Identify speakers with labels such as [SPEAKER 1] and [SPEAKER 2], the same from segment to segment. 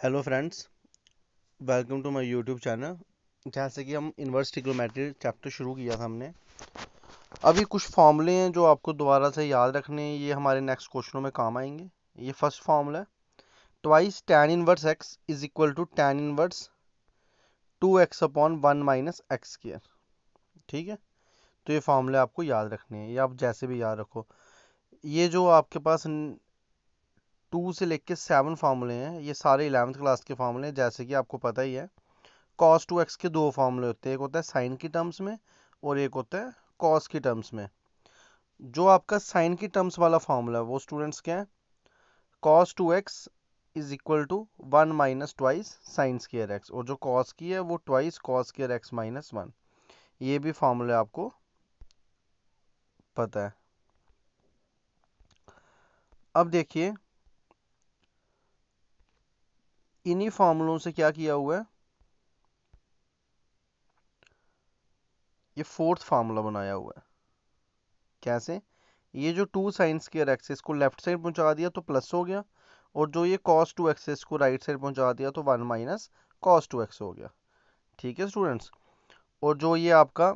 [SPEAKER 1] Hello friends, welcome to my YouTube channel. जैसे कि हम इन्वर्स ट्रिग्नोमेट्री चैप्टर शुरू किया था हमने। अभी कुछ फॉर्मूले हैं जो आपको दोबारा से याद रखने हैं, ये हमारे नेक्स्ट क्वेश्चनों में काम आएंगे। ये फर्स्ट फॉर्मूला है, twice tan inverse x is equal to tan inverse 2x upon 1 minus x square. ठीक है, तो ये फॉर्मूले आपको याद रखने हैं, ये आप जैसे भी याद रखो। ये जो आपके पास 2 से लेके 7 फार्मूले हैं, ये सारे 11th क्लास के फार्मूले हैं। जैसे कि आपको पता ही है, cos 2x के दो फॉर्मूले होते हैं, एक होता है साइन की टर्म्स में और एक होता है कॉस की टर्म्स में। जो आपका साइन की टर्म्स वाला फॉर्मूला है वो स्टूडेंट्स क्या है, cos 2x is equal to 1 minus twice sine square x, और जो cos की है वो twice cos square x minus 1। ये भी फॉर्मूला आपको पता है। अब देखिए, इन्हीं फॉर्मूलों से क्या किया हुआ है, ये फोर्थ फार्मूला बनाया हुआ है। कैसे, ये जो 2 साइन स्क्वायर एक्स इसको लेफ्ट साइड पहुंचा दिया तो प्लस हो गया, और जो ये cos 2x इसको राइट साइड पहुंचा दिया तो 1 माइनस cos 2x हो गया। ठीक है स्टूडेंट्स, और जो ये आपका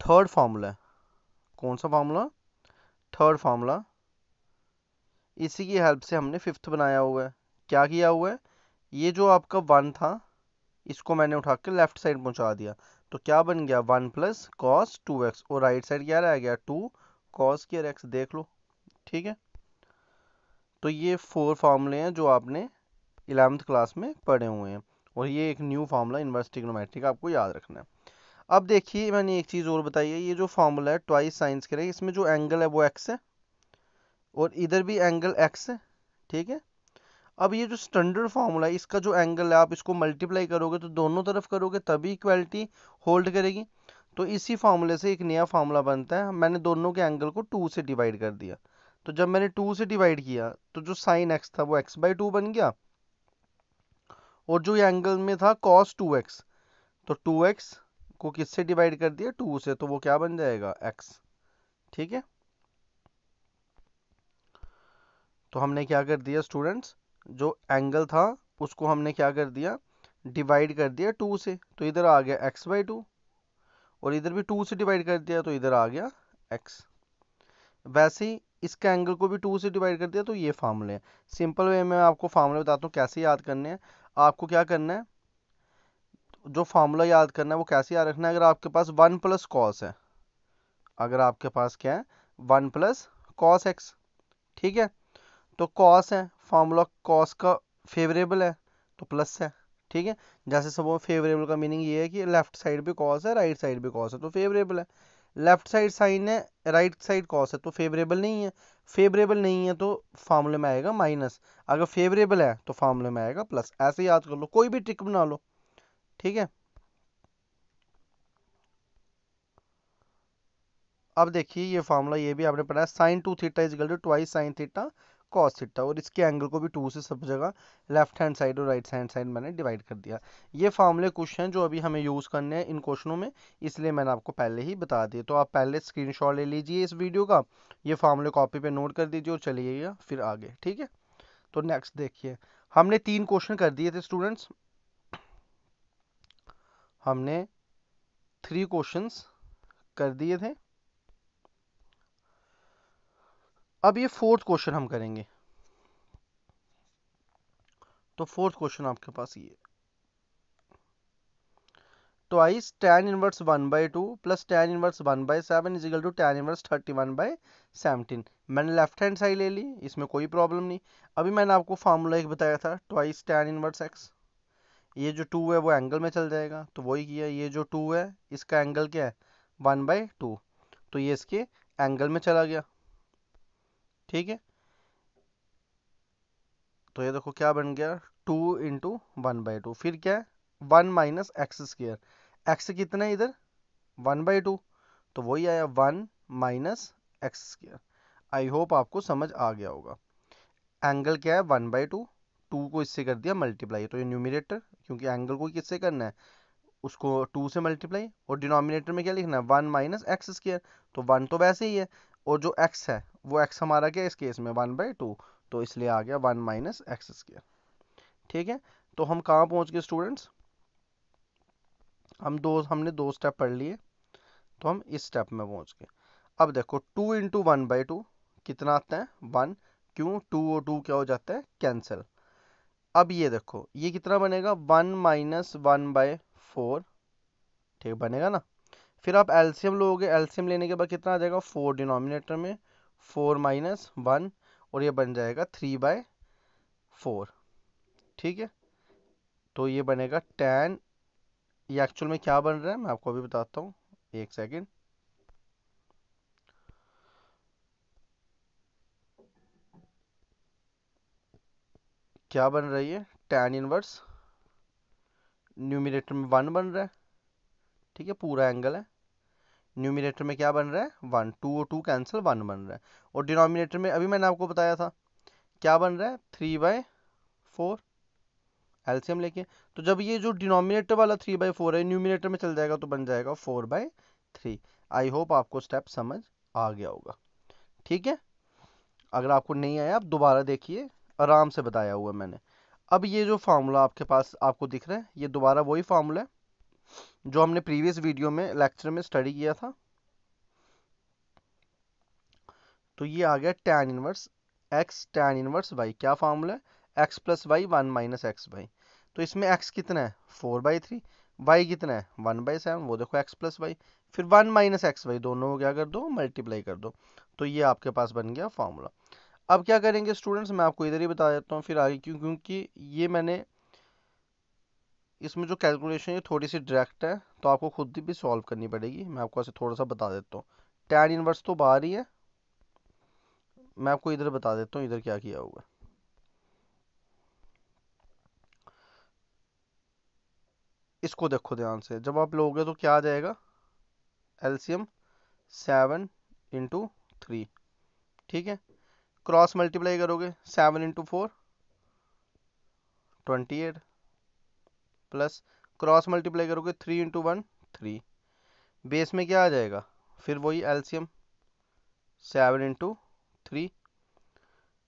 [SPEAKER 1] थर्ड फार्मूला है, कौन सा फार्मूला, थर्ड फार्मूला, इसी की हेल्प से हमने फिफ्थ बनाया हुआ है। क्या किया हुआ है, ये जो आपका 1 था इसको मैंने उठा के लेफ्ट साइड पहुंचा दिया, तो क्या बन गया 1 प्लस कॉस 2x, और राइट साइड क्या रह गया 2 cos स्क्वायर एक्स। देख लो, ठीक है। तो ये 4 फार्मूले हैं जो आपने 11th क्लास में पढ़े हुए हैं, और ये एक न्यू फार्मूला इनवर्स ट्रिग्नोमेट्री का आपको याद रखना है। अब देखिए, मैंने एक चीज़ और बताई है, ये जो फार्मूला है ट्वाइस साइंस के, इसमें जो एंगल है वो एक्स है और इधर भी एंगल एक्स है। ठीक है, अब ये जो स्टैंडर्ड फार्मूला है इसका जो एंगल है, आप इसको मल्टीप्लाई करोगे तो दोनों तरफ करोगे तभी इक्वालिटी होल्ड करेगी। तो इसी फार्मूले से एक नया फार्मूला बनता है, मैंने दोनों के एंगल को 2 से डिवाइड कर दिया। तो जब मैंने 2 से डिवाइड किया तो जो साइन एक्स था वो x/2 बन गया, और जो ये एंगल में था cos 2x, तो 2x को किससे डिवाइड कर दिया 2 से, तो वो क्या बन जाएगा x। ठीक है, तो हमने क्या कर दिया स्टूडेंट्स, जो एंगल था उसको हमने क्या कर दिया, डिवाइड कर दिया 2 से, तो इधर आ गया x/2, और इधर भी 2 से डिवाइड कर दिया तो इधर आ गया x। वैसे ही इसका एंगल को भी 2 से डिवाइड कर दिया, तो ये फार्मूले हैं। सिंपल वे में आपको फार्मूले बताता हूँ कैसे याद करने हैं। आपको क्या करना है, जो फार्मूला याद करना है वो कैसे याद रखना है, अगर आपके पास 1 प्लस कॉस है, अगर आपके पास क्या है 1 प्लस कॉस एक्स, ठीक है, तो कॉस है, फार्मूला कॉस का फेवरेबल है तो प्लस है। ठीक है, जैसे सब फेवरेबल का मीनिंग ये है कि लेफ्ट साइड भी कॉस है राइट साइड भी कॉस है तो फेवरेबल है। लेफ्ट साइड साइन है राइट साइड कॉस है तो फेवरेबल नहीं है। फेवरेबल नहीं है तो फार्मूले में आएगा माइनस, अगर फेवरेबल है तो फार्मूले में आएगा प्लस। ऐसे याद कर लो, कोई भी ट्रिक बना लो। ठीक है, अब देखिए ये फार्मूला ये भी आपने पढ़ा है, sine 2 theta is equal to twice sine theta cos theta, और इसके एंगल को भी 2 से सब जगह लेफ्ट हैंड साइड और राइट हैंड साइड मैंने डिवाइड कर दिया। ये फार्मूले क्वेश्चन हैं जो अभी हमें यूज़ करने हैं इन क्वेश्चनों में, इसलिए मैंने आपको पहले ही बता दिए। तो आप पहले स्क्रीनशॉट ले लीजिए इस वीडियो का, ये फार्मूले कॉपी पे नोट कर दीजिए और चलिएगा फिर आगे। ठीक है, तो नेक्स्ट देखिए, हमने 3 क्वेश्चन कर दिए थे स्टूडेंट्स, हमने 3 क्वेश्चंस कर दिए थे। अब ये फोर्थ क्वेश्चन हम करेंगे, तो फोर्थ क्वेश्चन आपके पास ये, twice tan inverse 1/2 plus tan inverse 1/7 is equal to tan inverse 31/17। मैंने लेफ्ट हैंड साइड ले ली, इसमें कोई प्रॉब्लम नहीं। अभी मैंने आपको फार्मूला एक बताया था ट्वाइस tan इनवर्स x, ये जो 2 है वो एंगल में चल जाएगा तो वही किया। ये जो 2 है इसका एंगल क्या है 1/2, तो ये इसके एंगल में चला गया। ठीक है, तो ये देखो क्या बन गया 2 × 1/2, फिर क्या है 1 माइनस एक्स स्क्र, एक्स कितना है इधर 1/2, तो वही आया 1 minus x square. I hope आपको समझ आ गया होगा। एंगल क्या है 1/2, 2 को इससे कर दिया मल्टीप्लाई, तो ये न्यूमिनेटर, क्योंकि एंगल को किससे करना है उसको 2 से मल्टीप्लाई, और डिनोमिनेटर में क्या लिखना है 1 माइनस एक्स स्क्र, तो 1 तो वैसे ही है, और जो x है वो x हमारा क्या है इस केस में 1/2, तो इसलिए आ गया 1 माइनस एक्स स्क्वायर। ठीक है, तो हम कहाँ पहुँच गए स्टूडेंट्स? हमने दो स्टेप पढ़ लिए, तो हम इस स्टेप में पहुँच गए। अब देखो 2 इंटू 1/2 कितना आता है? 1। क्यों? 2 और 2 क्या हो जाता है? कैंसिल। अब ये देखो ये कितना बनेगा? 1 माइनस 1/4। ठीक बनेगा ना? फिर आप एलसीएम लोगे, एलसीएम लेने के बाद कितना आ जाएगा? 4 डिनोमिनेटर में, 4 माइनस 1, और ये बन जाएगा 3/4। ठीक है, तो ये बनेगा tan। ये एक्चुअल में क्या बन रहा है मैं आपको अभी बताता हूँ, एक सेकेंड। क्या बन रही है? tan इनवर्स, न्यूमिनेटर में 1 बन रहा है। ठीक है, पूरा एंगल है। न्यूमिनेटर में क्या बन रहा है? 1। 2 और 2 कैंसिल, 1 बन रहा है। और डिनोमिनेटर में अभी मैंने आपको बताया था क्या बन रहा है? 3/4। एलसीएम लेके, तो जब ये जो डिनोमिनेटर वाला 3/4 है न्यूमिनेटर में चल जाएगा तो बन जाएगा 4/3। आई होप आपको स्टेप समझ आ गया होगा। ठीक है, अगर आपको नहीं आया आप दोबारा देखिए, आराम से बताया हुआ है मैंने। अब ये जो फार्मूला आपके पास आपको दिख रहा है, ये दोबारा वही फार्मूला है जो हमने प्रीवियस वीडियो में लेक्चर में स्टडी किया था। तो ये आ गया tan inverse x tan inverse y। क्या फार्मूला है? x plus y 1 minus x y. तो इसमें x कितना है? 4/3। y कितना है? 1/7। वो देखो x प्लस वाई, फिर 1 माइनस एक्स वाई, दोनों को क्या कर दो? मल्टीप्लाई कर दो। तो ये आपके पास बन गया फार्मूला। अब क्या करेंगे स्टूडेंट्स, मैं आपको इधर ही बता देता हूँ फिर आगे, क्योंकि ये मैंने इसमें जो कैलकुलेशन है थोड़ी सी डायरेक्ट है, तो आपको खुद भी सॉल्व करनी पड़ेगी। मैं आपको ऐसे थोड़ा सा बता देता हूँ। tan इनवर्स तो बाहर ही है, मैं आपको इधर बता देता हूँ इधर क्या किया होगा। इसको देखो ध्यान से, जब आप लोगे तो क्या आ जाएगा? LCM 7 into 3। ठीक है, क्रॉस मल्टीप्लाई करोगे 7 इंटू 4 28, प्लस क्रॉस मल्टीप्लाई करोगे 3 इंटू 1 3। बेस में क्या आ जाएगा? फिर वही एलसीएम 7 इंटू 3।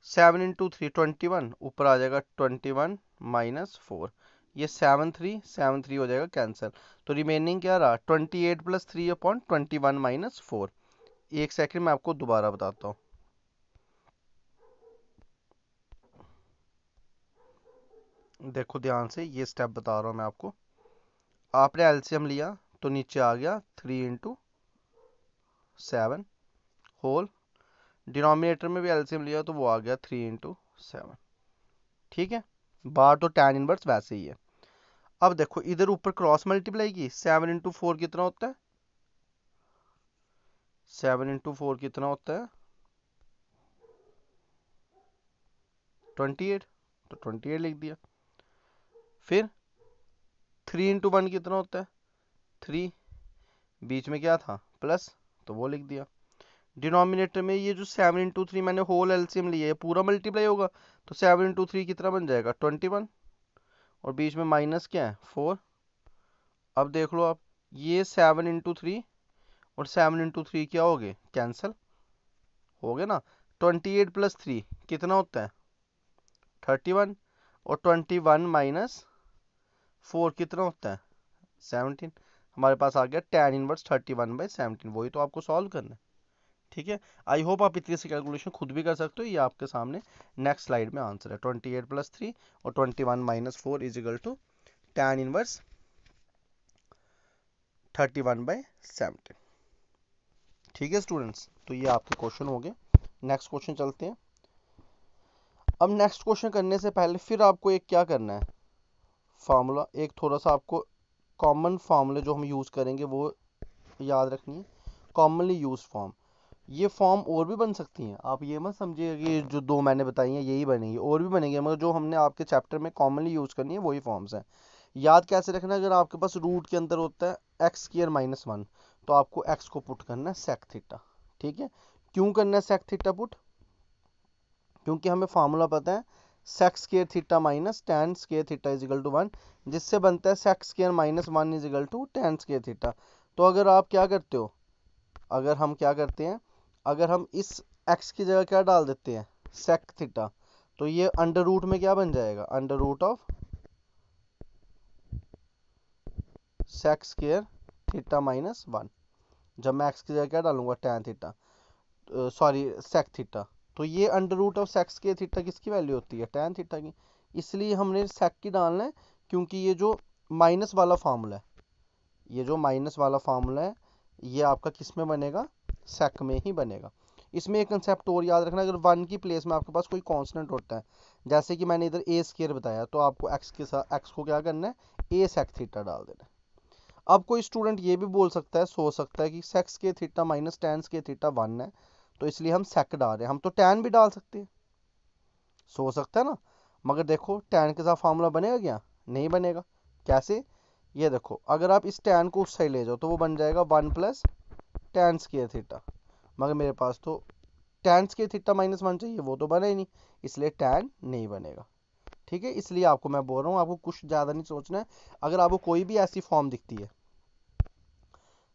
[SPEAKER 1] 7 इंटू 3 21, ऊपर आ जाएगा 21 माइनस 4। ये 7 3 हो जाएगा कैंसिल। तो रिमेनिंग क्या रहा? 28 प्लस 3/21 माइनस 4। एक सेकंड में आपको दोबारा बताता हूँ। देखो ध्यान से, ये स्टेप बता रहा हूँ मैं आपको। आपने एलसीएम लिया तो नीचे आ गया 3 इंटू 7 होल, डिनोमिनेटर में भी एलसीएम लिया तो वो आ गया 3 इंटू 7। ठीक है, बार तो tan इनवर्स वैसे ही है। अब देखो इधर ऊपर क्रॉस मल्टीप्लाई की, 7 इंटू 4 कितना होता है? 7 इंटू 4 कितना होता है? 28। तो 28 लिख दिया। फिर 3 इंटू 1 कितना होता है? 3। बीच में क्या था? प्लस, तो वो लिख दिया। डिनोमिनेटर में ये जो 7 इंटू 3 मैंने होल एलसीएम लिया है पूरा मल्टीप्लाई होगा, तो 7 इंटू 3 कितना बन जाएगा? 21। और बीच में माइनस क्या है? 4। अब देख लो आप, ये 7 इंटू 3 और 7 इंटू 3 क्या हो गए? कैंसिल हो गए ना। 28 प्लस 3 कितना होता है? 31। और 21 माइनस 4 कितना होता है? 17। हमारे पास आ गया tan इनवर्स 31/17। वही तो आपको सॉल्व करना है। ठीक है, आई होप आप इतनी सी कैलकुलेशन खुद भी कर सकते हो। ये आपके सामने नेक्स्ट स्लाइड में आंसर है। 28 प्लस 3 और 21 माइनस 4 is equal to tan inverse 31/17। ठीक है स्टूडेंट्स, तो ये आपके क्वेश्चन हो गए। नेक्स्ट क्वेश्चन चलते हैं। अब नेक्स्ट क्वेश्चन करने से पहले फिर आपको एक क्या करना है, फार्मूला एक थोड़ा सा आपको कॉमन फार्मूले जो हम यूज़ करेंगे वो याद रखनी है। कॉमनली यूज फॉर्म, ये फॉर्म और भी बन सकती हैं। आप ये मत समझिए कि जो दो मैंने बताई हैं यही बनेंगी, और भी बनेंगी, मगर जो हमने आपके चैप्टर में कॉमनली यूज़ करनी है वही फॉर्म्स हैं। याद कैसे रखना? अगर आपके पास रूट के अंदर होता है x² - 1, तो आपको x को पुट करना है सेक थीटा। ठीक है, क्यों करना है सेक थीटा पुट? क्योंकि हमें फार्मूला पता है sec square theta minus tan square theta is equal to 1, जिससे बनता है sec square -1 is equal to tan square theta. तो अगर आप क्या करते हो, अगर हम क्या करते हैं, अगर हम इस x की जगह क्या डाल देते हैं? सेक थीटा, तो ये अंडर रूट में क्या बन जाएगा, under root of sec square theta minus 1। जब मैं एक्स की जगह क्या डालूंगा, tan theta, sorry sec theta. तो ये under root of sec square theta किसकी वैल्यू होती है, टैन थीटा की। इसलिए हमने सेक की डालना है, क्योंकि ये जो माइनस वाला फार्मूला है, ये जो माइनस वाला फार्मूला है, ये आपका किस में बनेगा, सेक में ही बनेगा। इसमें एक कंसेप्ट और याद रखना, अगर 1 की प्लेस में आपके पास कोई कांस्टेंट होता है, जैसे कि मैंने इधर ए स्क्वायर बताया, तो आपको एक्स के साथ एक्स को क्या करना है, ए सेक थीटा डाल देना है। अब कोई स्टूडेंट ये भी बोल सकता है, सोच सकता है कि sec square theta minus tan square theta 1 है, तो इसलिए हम सेक डाल रहे हैं, हम तो टैन भी डाल सकते हैं, सोच सकता है ना। मगर देखो टैन के साथ फार्मूला बनेगा क्या, नहीं बनेगा। कैसे, ये देखो, अगर आप इस टैन को उस साइड ले जाओ तो वो बन जाएगा 1 प्लस टैन स्क्वायर थीटा, मगर मेरे पास तो टैन स्क्वायर थीटा माइनस 1 चाहिए, वो तो बना ही नहीं, इसलिए टैन नहीं बनेगा। ठीक है, इसलिए आपको मैं बोल रहा हूँ, आपको कुछ ज़्यादा नहीं सोचना है। अगर आपको कोई भी ऐसी फॉर्म दिखती है,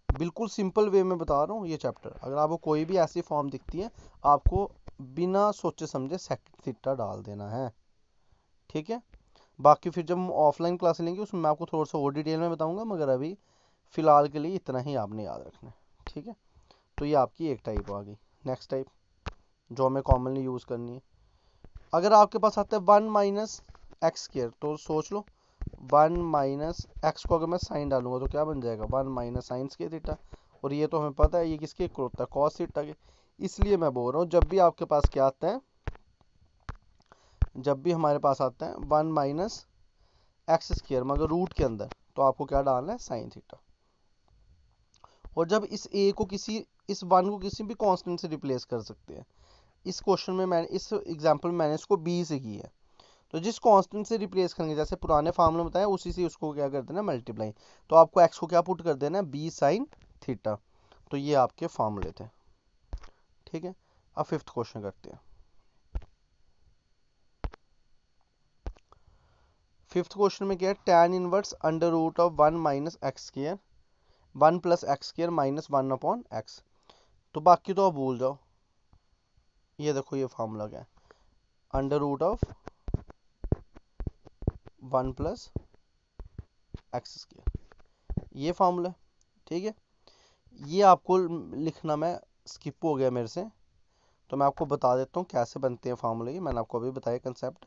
[SPEAKER 1] बिल्कुल सिंपल वे में बता रहा हूँ ये चैप्टर, अगर आपको कोई भी ऐसी फॉर्म दिखती है, आपको बिना सोचे समझे सेक थीटा डाल देना है। ठीक है, बाकी फिर जब हम ऑफलाइन क्लास लेंगे उसमें मैं आपको थोड़ा सा और डिटेल में बताऊंगा, मगर अभी फ़िलहाल के लिए इतना ही आपने याद रखना है। ठीक है, तो ये आपकी एक टाइप आ गई। नेक्स्ट टाइप जो हमें कॉमनली यूज़ करनी है, अगर आपके पास आता है 1 माइनस एक्स स्क्वायर, तो सोच लो 1 माइनस एक्स को अगर मैं साइन डालूंगा तो क्या बन जाएगा, 1 माइनस साइन स्क्वायर थीटा। और ये तो हमें पता है ये किसके इक्वल होता है, कॉस थीटा के। इसलिए मैं बोल रहा हूँ, जब भी आपके पास क्या आता है, जब भी हमारे पास आता है 1 माइनस एक्स स्क्वायर मगर रूट के अंदर, तो आपको क्या डालना है, साइन थीटा। और जब इस ए को किसी, इस 1 को किसी भी कांस्टेंट से रिप्लेस कर सकते हैं। इस क्वेश्चन में मैंने, इस एग्जांपल में मैंने इसको बी से की है, तो जिस कांस्टेंट से रिप्लेस करेंगे, जैसे पुराने फार्मूला बताया उसी से उसको क्या कर देना, मल्टीप्लाई। तो आपको एक्स को क्या पुट कर देना है, बी साइन थीटा। तो ये आपके फार्मूले थे। ठीक है, अब फिफ्थ क्वेश्चन करते हैं। फिफ्थ क्वेश्चन में क्या है, tan inverse under root of 1 minus x square 1 plus x square minus 1 upon x. तो बाकी तो आप भूल जाओ, ये देखो ये फार्मूला क्या है, under root of 1 plus x square, ये फार्मूला है। ठीक है, ये आपको लिखना मैं स्किप हो गया मेरे से, तो मैं आपको बता देता हूँ कैसे बनते हैं फार्मूले। ये मैंने आपको अभी बताया कंसेप्ट।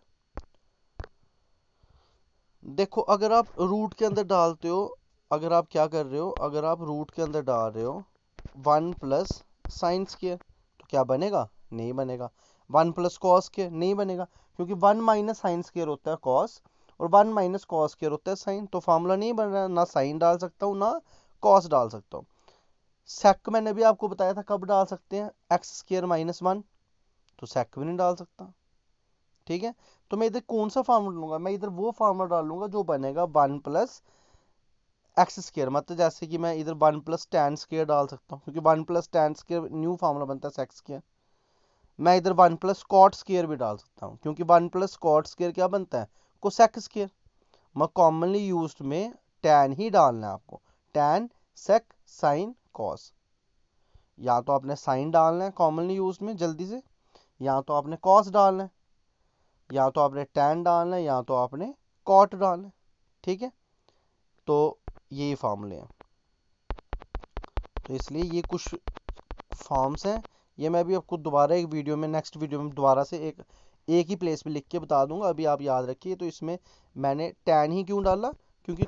[SPEAKER 1] देखो अगर आप रूट के अंदर डालते हो, अगर आप क्या कर रहे हो, अगर आप रूट के अंदर डाल रहे हो 1 प्लस साइन स्क्वायर, तो क्या बनेगा, नहीं बनेगा। 1 प्लस कॉस स्क्वायर, नहीं बनेगा, क्योंकि 1 माइनस साइन स्क्वायर होता है कॉस, और 1 माइनस कॉस स्क्वायर होता है साइन, तो फार्मूला नहीं बन रहा, ना साइन डाल सकता हूँ ना कॉस डाल सकता हूँ। सेक मैंने भी आपको बताया था कब डाल सकते हैं, एक्स स्क्वायर माइनस 1, तो सेक भी नहीं डाल सकता। ठीक है, तो मैं इधर कौन सा फार्मूला लूंगा, मैं इधर वो फार्मूला डालूंगा जो बनेगा 1 प्लस एक्स स्क्वायर, मतलब जैसे कि मैं इधर 1 प्लस टैन स्क्वायर डाल सकता हूँ, क्योंकि 1 plus tan square new formula बनता है सेक स्क्वायर। मैं इधर 1 प्लस कॉट स्क्वायर भी डाल सकता हूँ, क्योंकि 1 प्लस कॉट स्क्वायर क्या बनता है, कोसेक स्क्वायर। मैं कॉमनली यूज्ड में टैन ही डालना है आपको, टैन सेक साइन कॉस। या तो आपने साइन डालना है कॉमनली यूज में जल्दी से, या तो आपने कॉस डालना है, या तो आपने टैन डालना है, या तो आपने कॉट डालना है। ठीक है, तो यही फार्मूले हैं। तो इसलिए ये कुछ फॉर्म्स हैं, ये मैं अभी आपको दोबारा एक वीडियो में, नेक्स्ट वीडियो में दोबारा से एक ही प्लेस पे लिख के बता दूंगा, अभी आप याद रखिए। तो इसमें मैंने टैन ही क्यों डाला, क्योंकि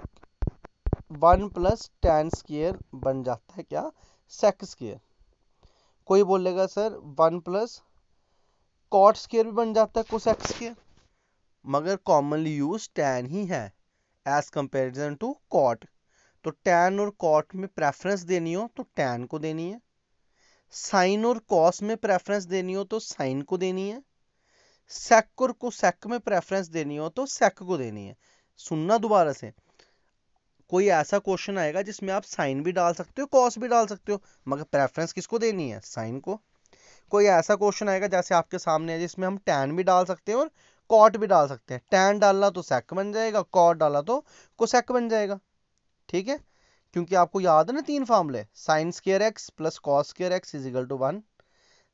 [SPEAKER 1] 1 प्लस टैन स्क्वायर बन जाता है क्या, सेक स्क्वायर। कोई बोलेगा सर 1 प्लस कॉट स्क्वायर भी बन जाता है कोसेक स्क्वायर, मगर कॉमनली यूज टैन ही है एज कंपेरिजन टू कॉट। तो टैन और कॉट में प्रेफरेंस देनी हो तो टैन को देनी है, साइन और कॉस में प्रेफरेंस देनी हो तो साइन को देनी है, सेक और कोसेक में प्रेफरेंस देनी हो तो सेक को देनी है। सुनना दोबारा से, कोई ऐसा क्वेश्चन आएगा जिसमें आप साइन भी डाल सकते हो कॉस भी डाल सकते हो, मगर प्रेफरेंस किसको देनी है, साइन को। कोई ऐसा क्वेश्चन आएगा जैसे आपके सामने है जिसमें हम टैन भी डाल सकते हैं और कॉट भी डाल सकते हैं, टैन डाला तो सेक बन जाएगा, कॉट डाला तो कोसेक बन जाएगा। ठीक है, क्योंकि आपको याद है ना 3 फार्मूले, sine square x plus cos square x is equal to 1,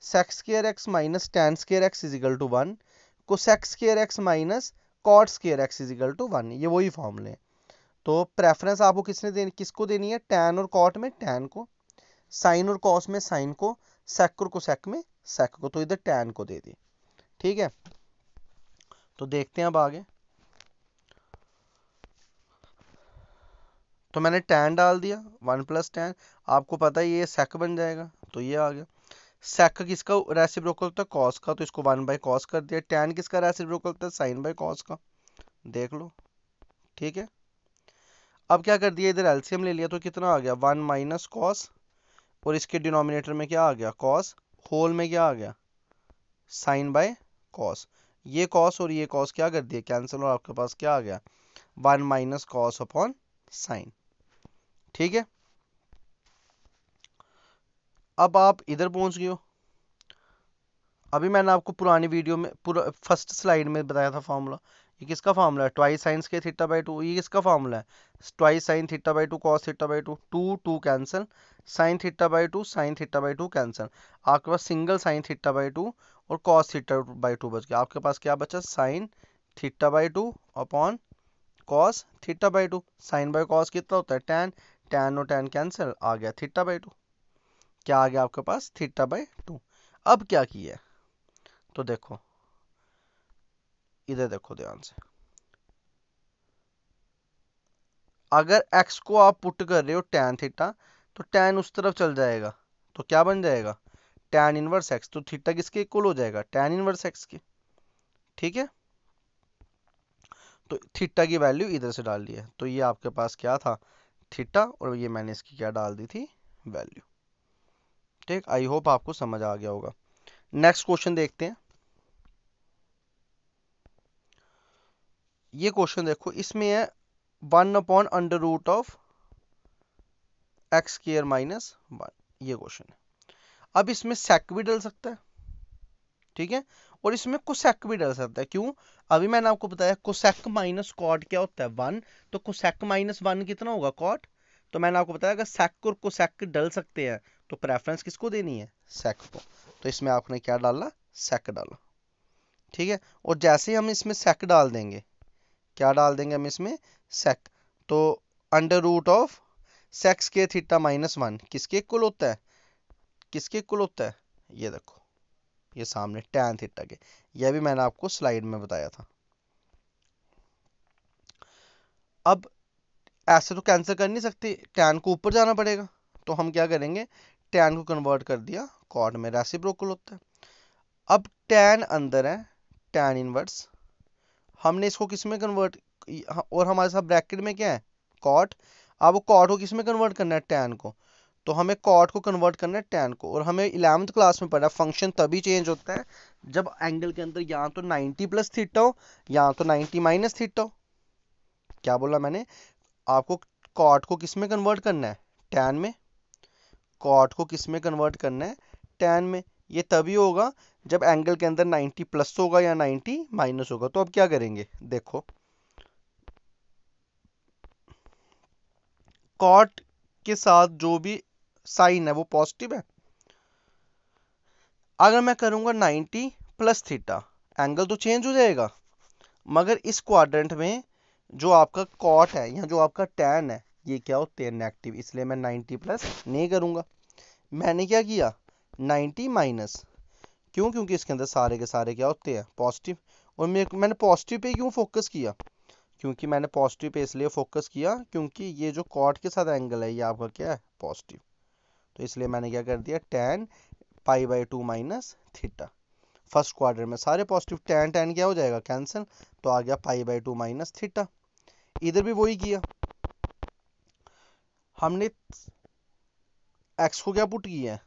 [SPEAKER 1] sec square x minus tan square x is equal to 1, cosec square x minus cot square x is equal to 1। ये वही फॉर्मूले हैं। तो प्रेफरेंस आपको किसको देनी है? Tan और कॉट में टैन को, साइन और कॉस में साइन को, सेक और कोसेक में सेक को। तो इधर टैन को दे दी। ठीक है, तो देखते हैं अब आगे। तो मैंने टैन डाल दिया, 1 प्लस टैन, आपको पता है ये सेक बन जाएगा, तो ये आ गया। सेक किसका रेसिप्रोकल होता है? कॉस का, तो इसको 1 बाय कॉस कर दिया। टैन किसका रेसिप्रोकल होता है? साइन बाय कॉस का, देख लो। ठीक है, अब क्या कर दिया, इधर एलसीएम ले लिया, तो कितना आ गया? 1 माइनस कॉस, और इसके डिनोमिनेटर में क्या आ गया? कॉस, होल में क्या आ गया? Sine by cos. ये कॉस और ये कॉस क्या कर दिए? कैंसिल, और आपके पास क्या आ गया? 1 माइनस कॉस अपॉन साइन। ठीक है, अब आप इधर पहुंच गए हो। अभी मैंने आपको पुरानी वीडियो में पूरा फर्स्ट स्लाइड में बताया था फॉर्मूला। ये किसका फॉर्मूला है? Twice sine square theta by 2। ये किसका फॉर्मूला है? Twice sine theta by 2 cos theta by 2। 2 2 cancel, sign theta by 2 sign theta by 2 cancel. आपके पास सिंगल साइन थीटा बाई 2 और कॉस थीटा बाई 2 बच गया। आपके पास क्या बचा? Sine theta by 2 upon cos theta by 2। Sine by cos कितना होता है? टैन, टैन और टैन कैंसिल, आ गया थीटा बाई 2। क्या आ गया आपके पास? Theta by 2। अब क्या किया है, तो देखो, इधर देखो ध्यान से। अगर x को आप पुट कर रहे हो tan थीटा, तो tan उस तरफ चल जाएगा, तो क्या बन जाएगा? tan inverse x। तो थीटा किसके इक्वल हो जाएगा? tan इनवर्स x के। ठीक है, तो थीटा की वैल्यू इधर से डाल दी है, तो ये आपके पास क्या था? थीटा, और ये मैंने इसकी क्या डाल दी थी? वैल्यू। ठीक, आई होप आपको समझ आ गया होगा। नेक्स्ट क्वेश्चन देखते हैं। ये क्वेश्चन देखो, इसमें है 1 upon under root of x square minus 1। ये क्वेश्चन है। अब इसमें सेक भी डल सकता है, ठीक है, और इसमें कोसेक भी डल सकता है। क्यों? अभी मैंने आपको बताया कोसेक माइनस कॉट क्या होता है? 1। तो कोसेक माइनस 1 कितना होगा? कॉट। तो मैंने आपको बताया अगर सेक और कोसेक डल सकते हैं, तो प्रेफरेंस किसको देनी है? सेक को। तो इसमें आपने क्या डाला? सेक डाला। ठीक है, और जैसे ही हम इसमें सेक डाल देंगे, क्या डाल देंगे हम इसमें? सेक। तो अंडर रूट ऑफ सेक्स के थीटा माइनस 1 किसके इक्वल होता है? किसके इक्वल होता है? ये देखो, ये सामने टैन थीटा के। यह भी मैंने आपको स्लाइड में बताया था। अब ऐसे तो कैंसिल कर नहीं सकते, टैन को ऊपर जाना पड़ेगा, तो हम क्या करेंगे? टैन को कन्वर्ट कर दिया कॉट में, रेसिप्रोकल होता है। अब टैन अंदर है, टैन इनवर्स, हमने इसको किस में कन्वर्ट, और हमारे साथ ब्रैकेट में क्या है? कॉट। अब कॉट को किस में कन्वर्ट करना है? टैन को। तो हमें कॉट को कन्वर्ट करना है टैन को, और हमें 11th क्लास में पढ़ा फंक्शन तभी चेंज होता है जब एंगल के अंदर या तो 90 प्लस थीटा हो या तो 90 माइनस थीटा हो। क्या बोला मैंने आपको? कॉट को किस में कन्वर्ट करना है? टैन में। कॉट को किस में कन्वर्ट करना है? टैन में। ये तभी होगा जब एंगल के अंदर 90 प्लस होगा या 90 माइनस होगा। तो अब क्या करेंगे, देखो, कॉट के साथ जो भी साइन है वो पॉजिटिव है। अगर मैं करूंगा 90 प्लस थीटा, एंगल तो चेंज हो जाएगा, मगर इस क्वाड्रेंट में जो आपका कॉट है या जो आपका टैन है, ये क्या होते हैं? नेगेटिव। इसलिए मैं 90 प्लस नहीं करूंगा। मैंने क्या किया? 90 माइनस। क्यों? क्योंकि इसके अंदर सारे के सारे क्या होते हैं? पॉजिटिव। और मैंने पॉजिटिव पे क्यों फोकस किया? क्योंकि मैंने पॉजिटिव पे इसलिए फोकस किया क्योंकि ये जो कॉट के साथ एंगल है ये आपका क्या है? पॉजिटिव। तो इसलिए मैंने क्या कर दिया? Tan pi by 2 minus theta. First quadrant में सारे पॉजिटिव, टैन टैन क्या हो जाएगा? कैंसिल, तो आ गया पाई बाई 2 माइनस थीटा। इधर भी वही किया, हमने एक्स को क्या पुट किया है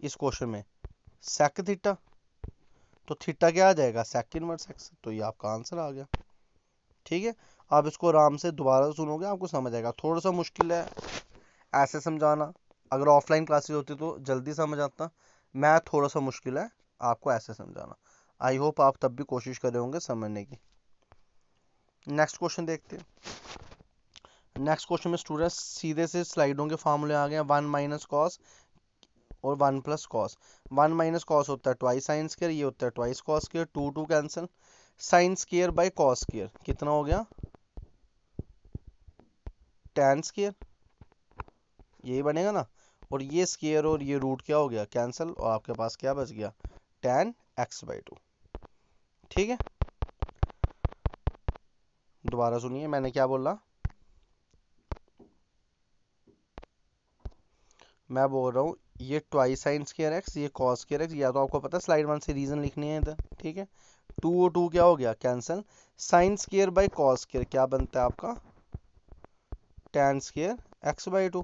[SPEAKER 1] इस क्वेश्चन में? सेक थीटा। तो थीटा क्या आ जाएगा? Sec inverse x. तो ये आपका आंसर आ गया। ठीक है, आप इसको आराम से दोबारा सुनोगे आपको समझ आएगा। थोड़ा सा मुश्किल है ऐसे समझाना, अगर ऑफलाइन क्लासेस होती तो जल्दी समझ आता। मैथ थोड़ा सा मुश्किल है आपको ऐसे समझाना। आई होप आप तब भी कोशिश कर रहे होंगे समझने की। नेक्स्ट क्वेश्चन देखते हैं। नेक्स्ट क्वेश्चन में स्टूडेंट्स सीधे से स्लाइडों के फार्मूले आ गए। 1 माइनस कॉस और 1 प्लस कॉस। 1 माइनस कॉस होता है ट्वाइस साइन स्क्वायर, ये होता है twice cos square, 2 2 cancel. Sine square by cos square कितना हो गया, टैन स्क्वायर, यही बनेगा ना। और ये स्क्वायर और ये रूट क्या हो गया, कैंसिल, और आपके पास क्या बच गया, टैन x/2। ठीक है, दोबारा सुनिए मैंने क्या बोला। मैं बोल रहा हूँ ये ट्वाइस साइन स्क्वायर एक्स, ये कॉस स्क्वायर एक्स, या तो आपको पता है स्लाइड 1 से रीजन लिखनी है इधर। ठीक है, 2 और 2 क्या हो गया, cancel. Sine square by cos square क्या बनता है आपका, टैन स्क्वायर x/2।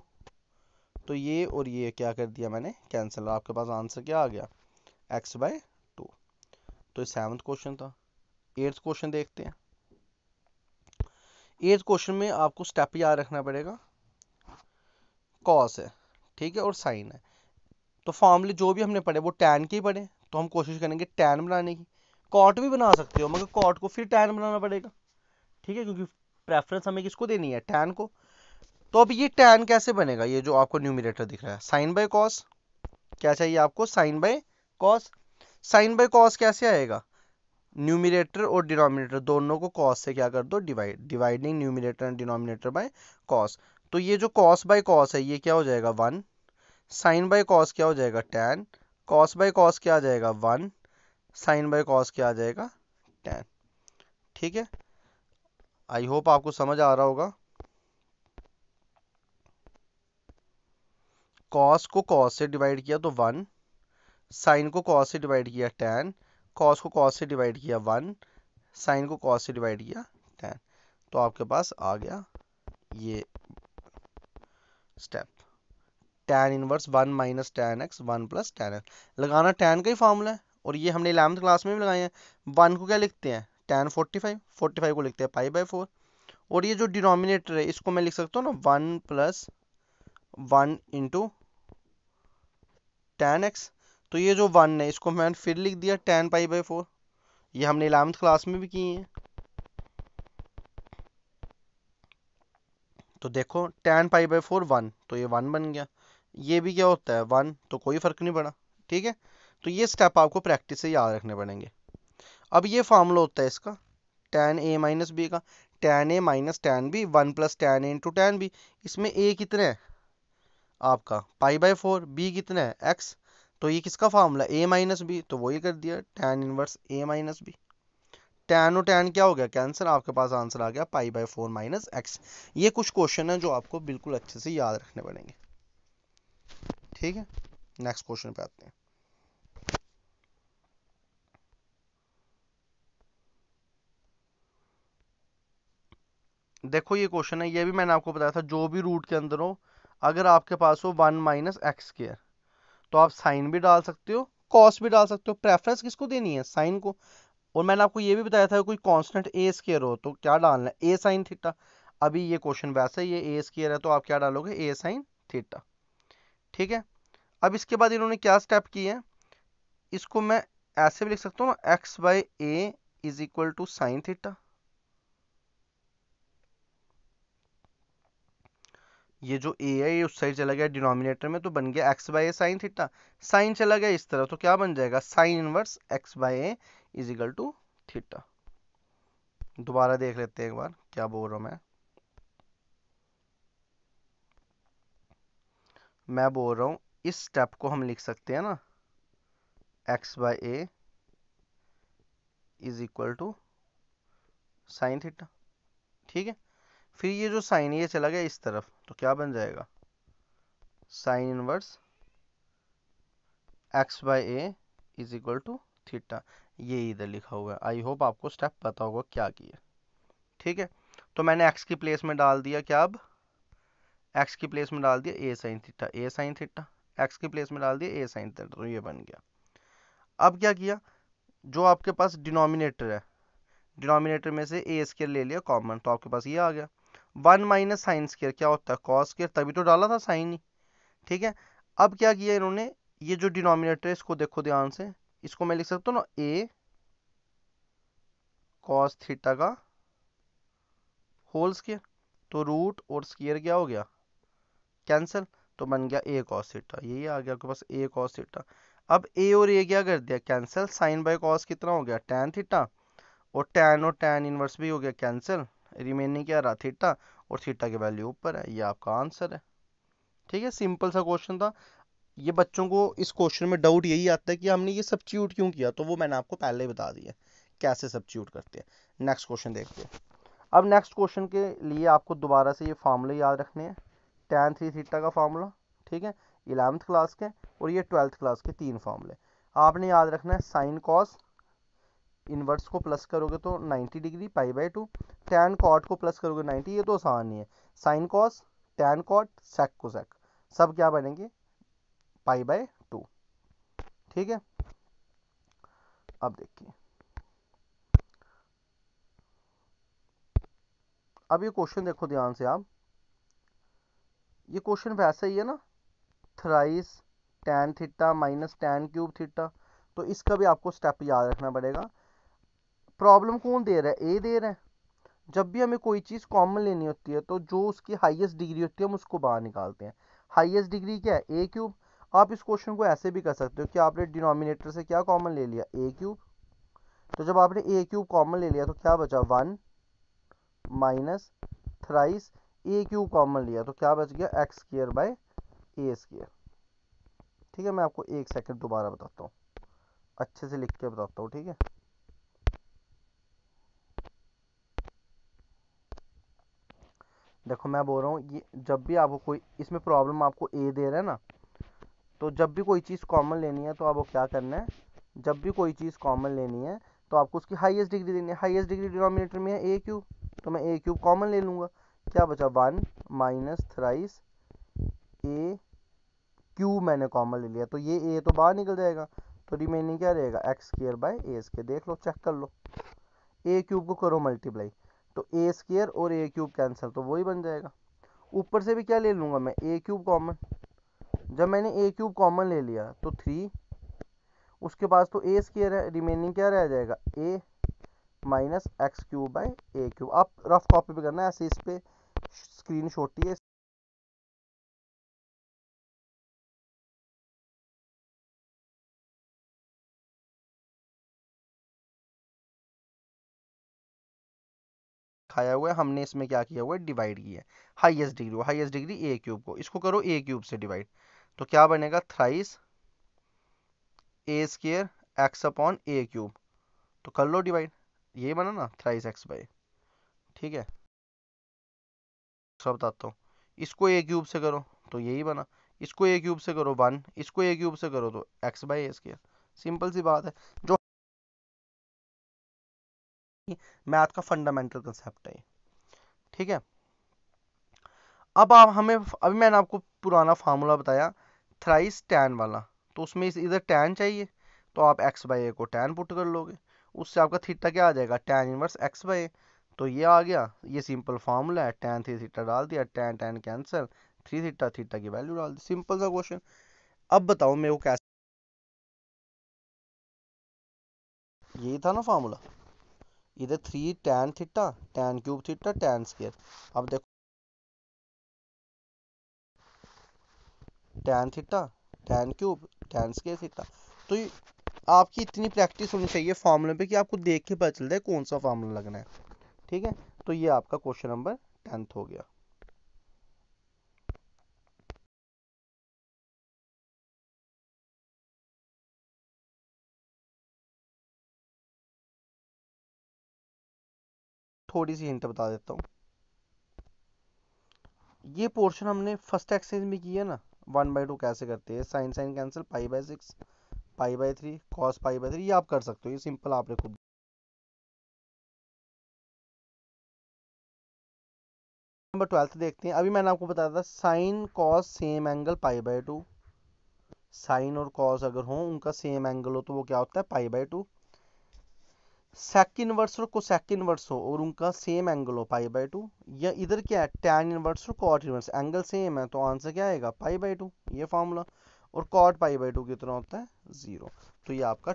[SPEAKER 1] तो ये और ये क्या कर दिया मैंने, कैंसिल, आपके पास आंसर क्या आ गया, x/2। तो ये 7th क्वेश्चन था। 8th क्वेश्चन देखते हैं। 8th क्वेश्चन में आपको स्टेप याद रखना पड़ेगा। कॉस है, ठीक है, और साइन है। तो फॉर्मूले जो भी हमने पढ़े वो टैन के ही पढ़े, तो हम कोशिश करेंगे टैन बनाने की। कॉट भी बना सकते हो, मगर कॉट को फिर टैन बनाना पड़ेगा। ठीक है, क्योंकि प्रेफरेंस हमें किसको देनी है, टैन को। तो अब ये टैन कैसे बनेगा, ये जो आपको न्यूमरेटर दिख रहा है, साइन बाय कॉस। क्या चाहिए आपको, sine by cos. Sine by cos कैसे आएगा, न्यूमरेटर और डिनोमिनेटर दोनों को कॉस से क्या कर दो, divide, dividing numerator and denominator by cos. तो ये जो कॉस बाय कॉस है ये क्या हो जाएगा, 1। साइन बाय कॉस क्या हो जाएगा, टैन। कॉस बाय कॉस क्या आ जाएगा, 1। साइन बाय कॉस क्या आ जाएगा, टैन। ठीक है, आई होप आपको समझ आ रहा होगा। कॉस को कॉस से डिवाइड किया तो 1, साइन को कॉस से डिवाइड किया टैन, कॉस को कॉस से डिवाइड किया 1, साइन को कॉस से डिवाइड किया टैन। तो आपके पास आ गया ये step, tan inverse 1 minus tan x 1 plus tan x. लगाना टैन का ही फॉर्मूला है, और ये हमने 11th क्लास में भी लगाए हैं। 1 को क्या लिखते हैं, टैन 45, 45 को लिखते हैं पाई/4। और ये जो डिनोमिनेटर है इसको मैं लिख सकता हूँ ना 1 प्लस 1 इंटू टैन एक्स। तो ये जो 1 है इसको मैंने फिर लिख दिया टैन पाई/4। ये हमने 11th क्लास में भी किए हैं। तो देखो टैन पाई/4 1, तो ये 1 बन गया। ये भी क्या होता है 1, तो कोई फर्क नहीं पड़ा। ठीक है, तो ये स्टेप आपको प्रैक्टिस से याद रखने पड़ेंगे। अब ये फार्मूला होता है इसका, टैन ए माइनस बी का। Tan A minus tan B 1 plus tan A into tan B. इसमें ए कितने है आपका, पाई/4, बी कितना है, एक्स। तो ये किसका फार्मूला, ए माइनस बी, तो वही कर दिया टैन इनवर्स ए माइनस बी। टैन और टैन क्या हो गया, कैंसर, आपके पास आंसर आ गया पाई/4 माइनस एक्स। ये कुछ क्वेश्चन है जो आपको बिल्कुल अच्छे से याद रखने पड़ेंगे। ठीक है, नेक्स्ट क्वेश्चन पे आते हैं। देखो ये क्वेश्चन है, ये भी मैंने आपको बताया था, जो भी रूट के अंदर हो, अगर आपके पास हो 1 माइनस एक्स स्क्वायर, तो आप साइन भी डाल सकते हो, कॉस भी डाल सकते हो। प्रेफरेंस किसको देनी है, साइन को। और मैंने आपको ये भी बताया था कोई कांस्टेंट ए स्क्वायर हो तो क्या डालना है, ए साइन थीटा। अभी ये क्वेश्चन वैसा ही है, ए स्क्वायर है तो आप क्या डालोगे, ए साइन थीटा। ठीक है, अब इसके बाद इन्होंने क्या स्टेप किए हैं, इसको मैं ऐसे भी लिख सकता हूँ ना, x/a is equal to sine theta. ये जो a है ये उस साइड चला गया डिनोमिनेटर में, तो बन गया x/a साइन थीटा। साइन चला गया इस तरह तो क्या बन जाएगा, sine inverse x/a is equal to theta. दोबारा देख लेते हैं एक बार क्या बोल रहा हूँ मैं बोल रहा हूँ इस स्टेप को हम लिख सकते हैं ना, x/a is equal to sine theta. ठीक है, फिर ये जो साइन ये चला गया इस तरफ तो क्या बन जाएगा, sine inverse x/a is equal to theta. ये इधर लिखा हुआ है। आई होप आपको स्टेप पता होगा क्या किया। ठीक है, तो मैंने x की प्लेस में डाल दिया क्या, अब x की प्लेस में डाल दिया a sine theta, a sine theta. x की प्लेस में डाल दिया a साइन थीटा, तो ये बन गया। अब क्या किया, जो आपके पास डिनोमिनेटर है, डिनोमिनेटर में से ए स्क्वायर ले लिया कॉमन, तो आपके पास ये आ गया। 1 माइनस साइन स्क्वायर क्या होता है, कॉस स्क्वायर, तभी तो डाला था साइन ही। ठीक है, अब क्या किया इन्होंने, ये जो डिनोमिनेटर है इसको देखो ध्यान से, इसको मैं लिख सकता हूँ ना ए कॉस थीटा का होल स्क्वायर। तो रूट और स्क्वायर क्या हो गया, कैंसिल। तो बन गया a cos थीटा, यही आ गया आपके पास a cos थीटा। अब a और a क्या कर दिया कैंसिल, साइन बाय कॉस कितना हो गया tan थीटा, और tan इनवर्स भी हो गया कैंसिल, रिमेनिंग क्या रहा थीटा, और थीटा की वैल्यू ऊपर है, ये आपका आंसर है। ठीक है, सिंपल सा क्वेश्चन था। ये बच्चों को इस क्वेश्चन में डाउट यही आता है कि हमने ये सब्स्टिट्यूट क्यों किया, तो वो मैंने आपको पहले ही बता दिया कैसे सब्स्टिट्यूट करते हैं। नेक्स्ट क्वेश्चन देखते हैं। अब नेक्स्ट क्वेश्चन के लिए आपको दोबारा से ये फार्मूले याद रखने हैं। tan 3 थीटा का फार्मूला, ठीक है, 11th क्लास के, और ये 12th क्लास के 3 फार्मूले आपने याद रखना है। साइन कॉस इनवर्स को प्लस करोगे तो 90 डिग्री π/2, tan कॉट को प्लस करोगे 90, ये तो आसान ही है। Sine cos, tan cot, sec cosec, सब क्या बनेंगे π/2। ठीक है, अब देखिए, अब ये क्वेश्चन देखो ध्यान से आप, ये क्वेश्चन वैसा ही है ना, thrice tan theta minus tan cube theta, तो इसका भी आपको स्टेप याद रखना पड़ेगा। प्रॉब्लम कौन दे रहा है, ए दे रहा है। जब भी हमें कोई चीज़ कॉमन लेनी होती है तो जो उसकी हाईएस्ट डिग्री होती है हम उसको बाहर निकालते हैं। हाईएस्ट डिग्री क्या है, ए क्यूब। आप इस क्वेश्चन को ऐसे भी कर सकते हो कि आपने डिनोमिनेटर से क्या कॉमन ले लिया, ए क्यूब। तो जब आपने ए क्यूब कॉमन ले लिया तो क्या बचा 1 माइनस थ्राइस ए क्यूब कॉमन लिया तो क्या बच गया x square by A square. ठीक है, मैं आपको एक सेकंड दोबारा बताता हूँ, अच्छे से लिख के बताता हूँ। ठीक है, देखो मैं बोल रहा हूँ, ये जब भी आपको कोई इसमें प्रॉब्लम आपको ए दे रहा है ना, तो जब भी कोई चीज़ कॉमन लेनी है तो आपको क्या करना है, जब भी कोई चीज़ कॉमन लेनी है तो आपको उसकी हाईएस्ट डिग्री देनी है। हाईएस्ट डिग्री डिनोमिनेटर में है ए क्यूब, तो मैं ए क्यूब कॉमन ले लूँगा, क्या बचा 1 माइनस थ्राइस ए क्यूब मैंने कॉमन ले लिया, तो ये ए तो बाहर निकल जाएगा, तो रिमेनिंग क्या रहेगा x square by A square. देख लो, चेक कर लो, ए क्यूब को करो मल्टीप्लाई, तो ए स्क्वायर और ए क्यूब कैंसिल, तो वही बन जाएगा। ऊपर से भी क्या ले लूँगा मैं, ए क्यूब कॉमन। जब मैंने ए क्यूब कॉमन ले लिया तो 3, उसके पास तो ए स्क्वायर है, रिमेनिंग क्या रह जाएगा A minus X cube by A cube. आप रफ कॉपी पे करना है, ऐसे इस पे स्क्रीन शॉट है, खाया हुआ है हमने, इसमें क्या किया हुआ है डिवाइड किया है। हाईएस्ट डिग्री ए क्यूब को, इसको करो ए क्यूब से डिवाइड, तो क्या बनेगा थ्राइस ए स्क्वायर एक्स अपॉन ए क्यूब, तो कर लो डिवाइड, ये बना ना थ्राइस एक्स बाय। ठीक है, दूसरा बताता हूँ, इसको ए क्यूब से करो तो यही बना, इसको ए क्यूब से करो 1, इसको ए क्यूब से करो तो एक्स बाय ए स्क्वायर। सिंपल सी बात है, जो मैथ का फंडामेंटल कंसेप्ट है। ठीक है, अब आप हमें, अभी मैंने आपको पुराना फार्मूला बताया थ्राइस टैन वाला, तो उसमें इधर टैन चाहिए, तो आप एक्स बाई ए को टैन पुट कर लोगे, उससे आपका थीटा क्या आ जाएगा टैन इनवर्स एक्स बाई ए, तो ये आ गया, ये सिंपल फार्मूला है। टैन 3 थीटा डाल दिया, tan tan cancel, 3 theta, theta की वैल्यू डाल दी, सिंपल सा क्वेश्चन। अब बताओ मेरे को कैसे, यही था ना फार्मूला, इधर 3 tan theta, tan cube theta, tan square. अब देखो tan theta, tan cube, tan square theta, तो ये आपकी इतनी प्रैक्टिस होनी चाहिए फार्मूले पे कि आपको देख के पता चलता है कौन सा फार्मूला लगना है। ठीक है, तो ये आपका क्वेश्चन नंबर 10th हो गया। थोड़ी सी हिंट बता देता हूँ, ये पोर्शन हमने फर्स्ट एक्सरसाइज में किया ना, 1/2 कैसे करते हैं, साइन साइन कैंसिल, π/6, π/3, cos π/3, ये आप कर सकते हो, ये सिंपल आपने खुद। नंबर 12 देखते हैं। अभी मैंने आपको बताया था sine cos same angle π/2, sine और कॉस अगर हो उनका सेम एंगल हो तो वो क्या होता है π/2। सेक इनवर्स और कोसेक इनवर्स हो और उनका सेम एंगल हो π/2, या इधर क्या है टैन इनवर्स और कॉट इनवर्स, एंगल सेम है तो आंसर क्या आएगा π/2, ये फार्मूला। और कॉट π/2 कितना होता है 0, तो ये आपका